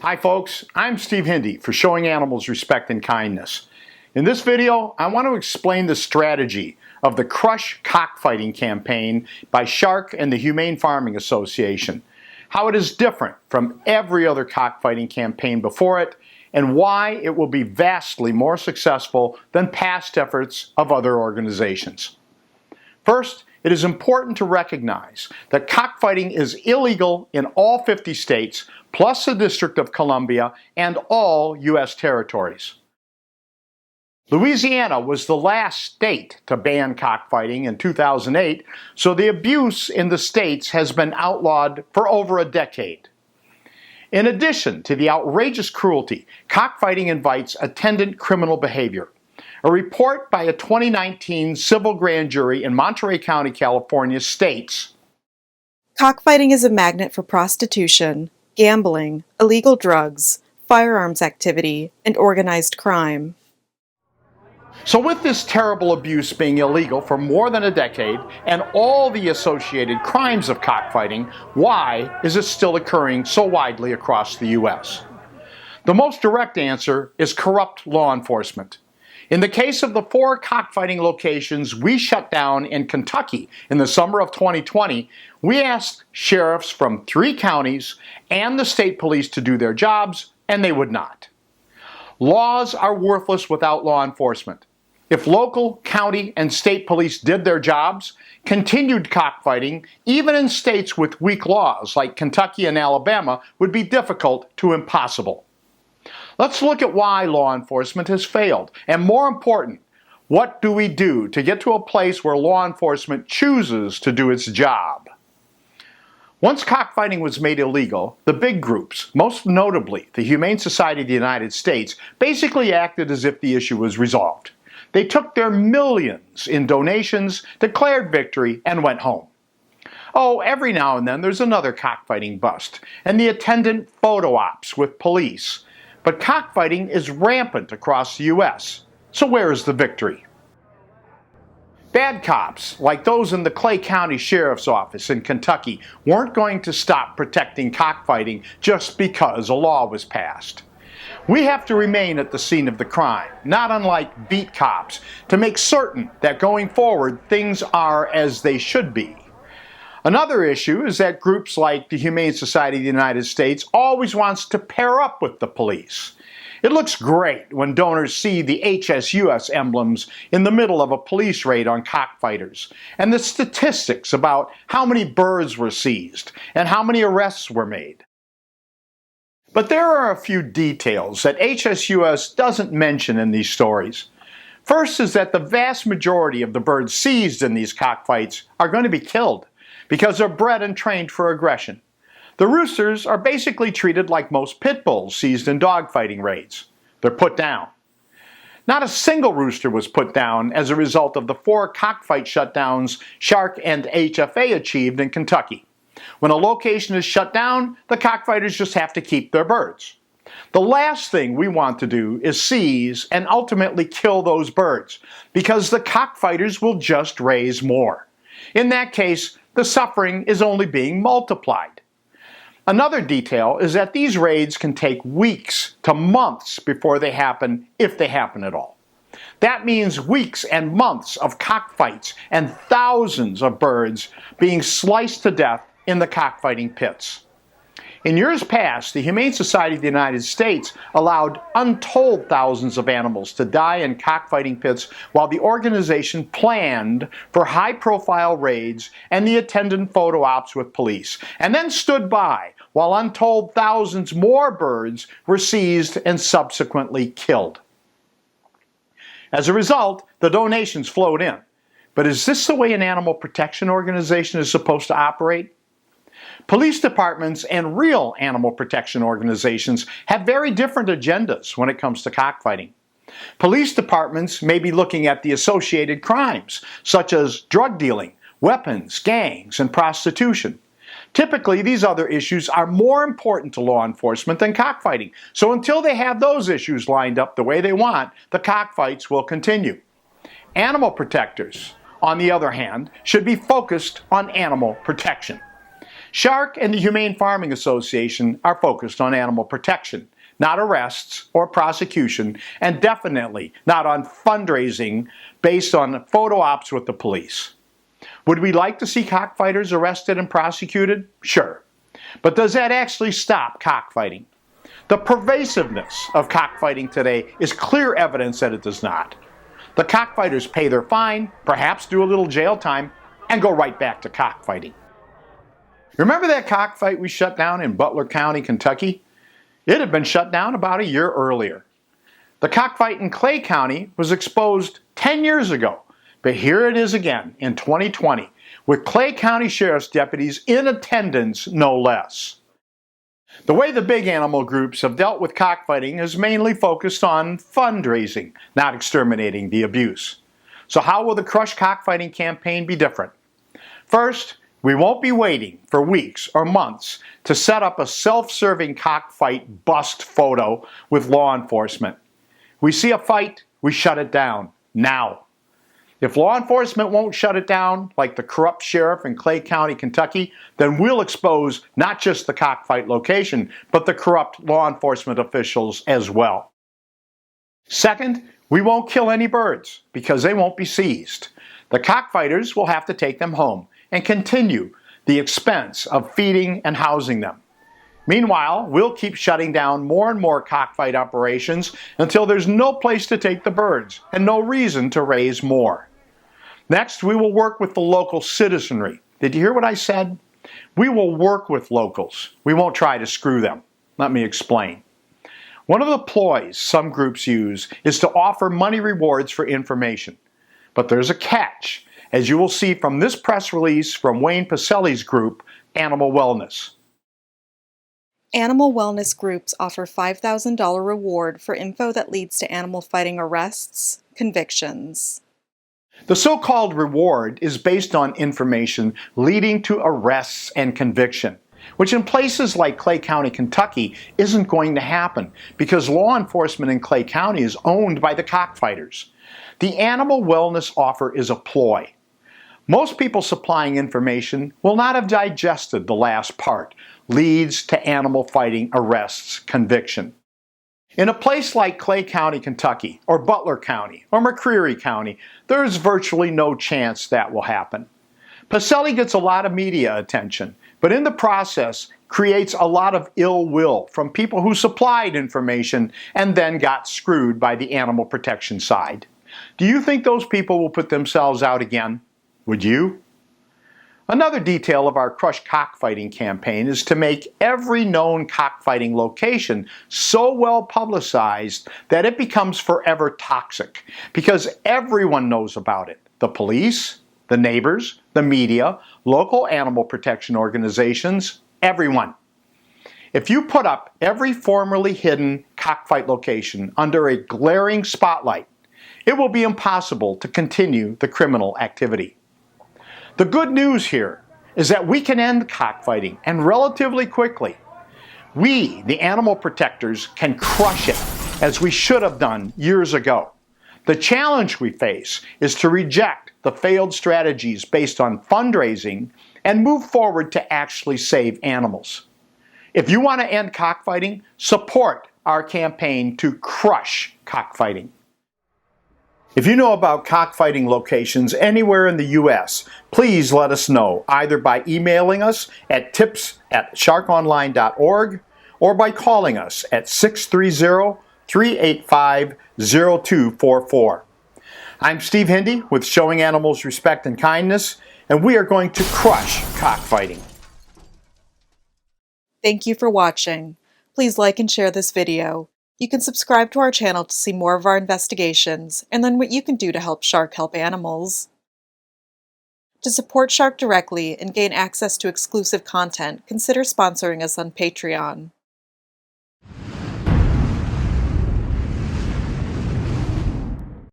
Hi folks, I'm Steve Hindy for Showing Animals Respect and Kindness. In this video, I want to explain the strategy of the Crush Cockfighting campaign by Shark and the Humane Farming Association, how it is different from every other cockfighting campaign before it, and why it will be vastly more successful than past efforts of other organizations. First, it is important to recognize that cockfighting is illegal in all 50 states, plus the District of Columbia and all U.S. territories. Louisiana was the last state to ban cockfighting in 2008, so the abuse in the states has been outlawed for over a decade. In addition to the outrageous cruelty, cockfighting invites attendant criminal behavior. A report by a 2019 civil grand jury in Monterey County, California states, "Cockfighting is a magnet for prostitution, gambling, illegal drugs, firearms activity, and organized crime." So with this terrible abuse being illegal for more than a decade and all the associated crimes of cockfighting, why is it still occurring so widely across the U.S.? The most direct answer is corrupt law enforcement. In the case of the 4 cockfighting locations we shut down in Kentucky in the summer of 2020, we asked sheriffs from 3 counties and the state police to do their jobs, and they would not. Laws are worthless without law enforcement. If local, county, and state police did their jobs, continued cockfighting, even in states with weak laws like Kentucky and Alabama, would be difficult to impossible. Let's look at why law enforcement has failed, and more important, what do we do to get to a place where law enforcement chooses to do its job? Once cockfighting was made illegal, the big groups, most notably the Humane Society of the United States, basically acted as if the issue was resolved. They took their millions in donations, declared victory, and went home. Oh, every now and then there's another cockfighting bust, and the attendant photo ops with police. But cockfighting is rampant across the U.S., so where is the victory? Bad cops, like those in the Clay County Sheriff's Office in Kentucky, weren't going to stop protecting cockfighting just because a law was passed. We have to remain at the scene of the crime, not unlike beat cops, to make certain that going forward things are as they should be. Another issue is that groups like the Humane Society of the United States always wants to pair up with the police. It looks great when donors see the HSUS emblems in the middle of a police raid on cockfighters, and the statistics about how many birds were seized and how many arrests were made. But there are a few details that HSUS doesn't mention in these stories. First is that the vast majority of the birds seized in these cockfights are going to be killed, because they're bred and trained for aggression. The roosters are basically treated like most pit bulls seized in dogfighting raids. They're put down. Not a single rooster was put down as a result of the 4 cockfight shutdowns Shark and HFA achieved in Kentucky. When a location is shut down, the cockfighters just have to keep their birds. The last thing we want to do is seize and ultimately kill those birds, because the cockfighters will just raise more. In that case, the suffering is only being multiplied. Another detail is that these raids can take weeks to months before they happen, if they happen at all. That means weeks and months of cockfights and thousands of birds being sliced to death in the cockfighting pits. In years past, the Humane Society of the United States allowed untold thousands of animals to die in cockfighting pits while the organization planned for high-profile raids and the attendant photo ops with police, and then stood by while untold thousands more birds were seized and subsequently killed. As a result, the donations flowed in. But is this the way an animal protection organization is supposed to operate? Police departments and real animal protection organizations have very different agendas when it comes to cockfighting. Police departments may be looking at the associated crimes, such as drug dealing, weapons, gangs, and prostitution. Typically, these other issues are more important to law enforcement than cockfighting, so until they have those issues lined up the way they want, the cockfights will continue. Animal protectors, on the other hand, should be focused on animal protection. Shark and the Humane Farming Association are focused on animal protection, not arrests or prosecution, and definitely not on fundraising based on photo ops with the police. Would we like to see cockfighters arrested and prosecuted? Sure. But does that actually stop cockfighting? The pervasiveness of cockfighting today is clear evidence that it does not. The cockfighters pay their fine, perhaps do a little jail time, and go right back to cockfighting. Remember that cockfight we shut down in Butler County, Kentucky? It had been shut down about a year earlier. The cockfight in Clay County was exposed 10 years ago, but here it is again in 2020, with Clay County Sheriff's deputies in attendance, no less. The way the big animal groups have dealt with cockfighting is mainly focused on fundraising, not exterminating the abuse. So how will the Crush Cockfighting campaign be different? First, we won't be waiting for weeks or months to set up a self-serving cockfight bust photo with law enforcement. We see a fight, we shut it down, now. If law enforcement won't shut it down, like the corrupt sheriff in Clay County, Kentucky, then we'll expose not just the cockfight location, but the corrupt law enforcement officials as well. Second, we won't kill any birds because they won't be seized. The cockfighters will have to take them home and continue the expense of feeding and housing them. Meanwhile, we'll keep shutting down more and more cockfight operations until there's no place to take the birds and no reason to raise more. Next, we will work with the local citizenry. Did you hear what I said? We will work with locals. We won't try to screw them. Let me explain. One of the ploys some groups use is to offer money rewards for information. But there's a catch, as you will see from this press release from Wayne Pacelli's group, Animal Wellness. Animal wellness groups offer $5,000 reward for info that leads to animal fighting arrests, convictions. The so-called reward is based on information leading to arrests and conviction, which in places like Clay County, Kentucky, isn't going to happen because law enforcement in Clay County is owned by the cockfighters. The animal wellness offer is a ploy. Most people supplying information will not have digested the last part, leads to animal fighting arrests, conviction. In a place like Clay County, Kentucky, or Butler County, or McCreary County, there is virtually no chance that will happen. Pacelli gets a lot of media attention, but in the process creates a lot of ill will from people who supplied information and then got screwed by the animal protection side. Do you think those people will put themselves out again? Would you? Another detail of our Crush Cockfighting campaign is to make every known cockfighting location so well publicized that it becomes forever toxic, because everyone knows about it. The police, the neighbors, the media, local animal protection organizations, everyone. If you put up every formerly hidden cockfight location under a glaring spotlight, it will be impossible to continue the criminal activity. The good news here is that we can end cockfighting, and relatively quickly. We, the animal protectors, can crush it, as we should have done years ago. The challenge we face is to reject the failed strategies based on fundraising and move forward to actually save animals. If you want to end cockfighting, support our campaign to crush cockfighting. If you know about cockfighting locations anywhere in the U.S., please let us know, either by emailing us at tips@sharkonline.org or by calling us at 630-385-0244. I'm Steve Hindy with Showing Animals Respect and Kindness, and we are going to crush cockfighting. Thank you for watching. Please like and share this video. You can subscribe to our channel to see more of our investigations and learn what you can do to help Shark help animals. To support Shark directly and gain access to exclusive content, consider sponsoring us on Patreon.